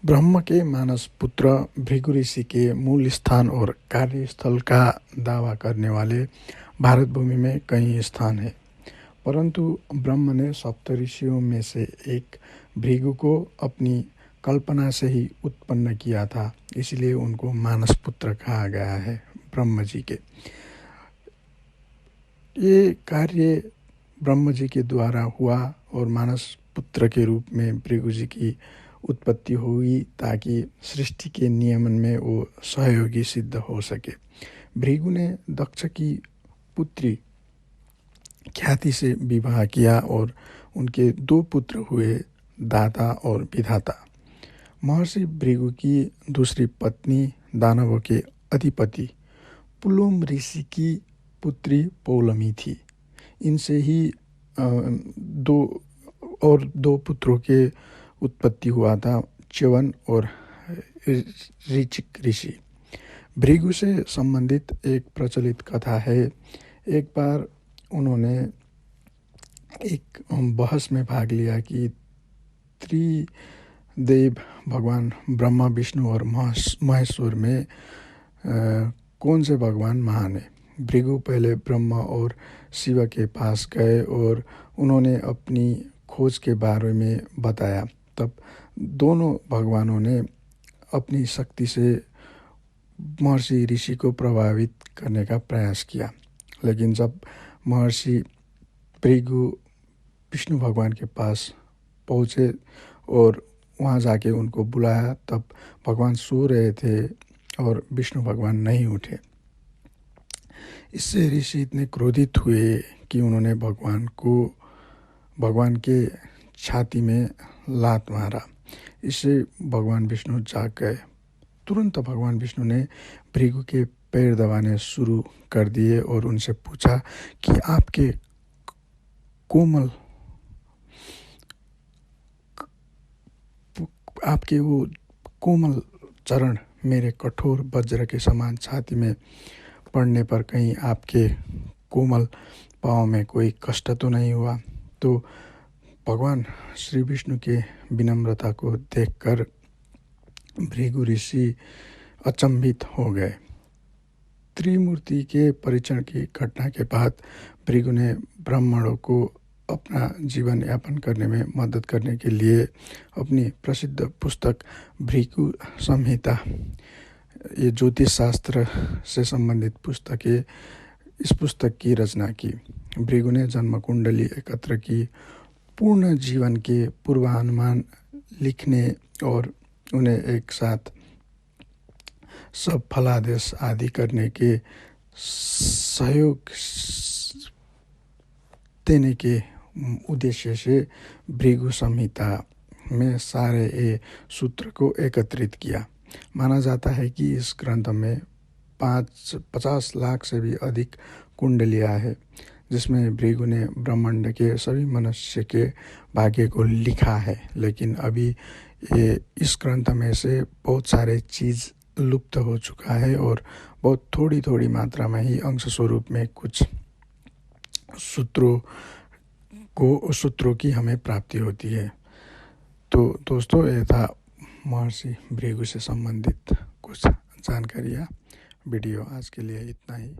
ब्रह्म के मानस पुत्र भृगु ऋषि के मूल स्थान और कार्यस्थल का दावा करने वाले भारत भूमि में कई स्थान हैं, परंतु ब्रह्म ने सप्तऋषियों में से एक भृगु को अपनी कल्पना से ही उत्पन्न किया था, इसलिए उनको मानस पुत्र कहा गया है। ब्रह्म जी के ये कार्य ब्रह्म जी के द्वारा हुआ और मानस पुत्र के रूप में भृगु जी की उत्पत्ति हुई ताकि सृष्टि के नियमन में वो सहयोगी सिद्ध हो सके। भृगु ने दक्ष की पुत्री ख्याति से विवाह किया और उनके 2 पुत्र हुए, दाता और विधाता। महर्षि भृगु की दूसरी पत्नी दानवों के अधिपति पुलोम ऋषि की पुत्री पौलमी थी। इनसे ही 2 पुत्रों के उत्पत्ति हुआ था, च्यवन और ऋचिक ऋषि। भृगु से संबंधित एक प्रचलित कथा है। एक बार उन्होंने एक बहस में भाग लिया कि त्रिदेव भगवान ब्रह्मा, विष्णु और महेश्वर में कौन से भगवान महान है। भृगु पहले ब्रह्मा और शिव के पास गए और उन्होंने अपनी खोज के बारे में बताया। तब दोनों भगवानों ने अपनी शक्ति से महर्षि ऋषि को प्रभावित करने का प्रयास किया, लेकिन जब महर्षि भृगु विष्णु भगवान के पास पहुँचे और वहाँ जाके उनको बुलाया, तब भगवान सो रहे थे और विष्णु भगवान नहीं उठे। इससे ऋषि इतने क्रोधित हुए कि उन्होंने भगवान के छाती में लात मारा। इससे भगवान विष्णु जाग गए। तुरंत भगवान विष्णु ने भृगु के पैर दबाने शुरू कर दिए और उनसे पूछा कि आपके वो कोमल चरण मेरे कठोर वज्र के समान छाती में पड़ने पर कहीं आपके कोमल पाँव में कोई कष्ट तो नहीं हुआ। तो भगवान श्री विष्णु के विनम्रता को देखकर भृगु ऋषि अचंभित हो गए। त्रिमूर्ति के परीक्षण की घटना के बाद भृगु ने ब्राह्मणों को अपना जीवन यापन करने में मदद करने के लिए अपनी प्रसिद्ध पुस्तक भृगु संहिता, ये ज्योतिष शास्त्र से संबंधित पुस्तक है, इस पुस्तक की रचना की। भृगु ने जन्म कुंडली एकत्र की, पूर्ण जीवन के पूर्वानुमान लिखने और उन्हें एक साथ सब फलादेश आदि करने के सहयोग देने के उद्देश्य से भृगु संहिता में सारे ये सूत्र को एकत्रित किया। माना जाता है कि इस ग्रंथ में 50 लाख से भी अधिक कुंडलियाँ हैं, जिसमें भृगु ने ब्रह्मांड के सभी मनुष्य के भाग्य को लिखा है। लेकिन अभी ये इस ग्रंथ में से बहुत सारे चीज़ लुप्त हो चुका है और बहुत थोड़ी मात्रा में ही अंश स्वरूप में कुछ सूत्रों की हमें प्राप्ति होती है। तो दोस्तों, ये था महर्षि भृगु से संबंधित कुछ जानकारियाँ। वीडियो आज के लिए इतना ही।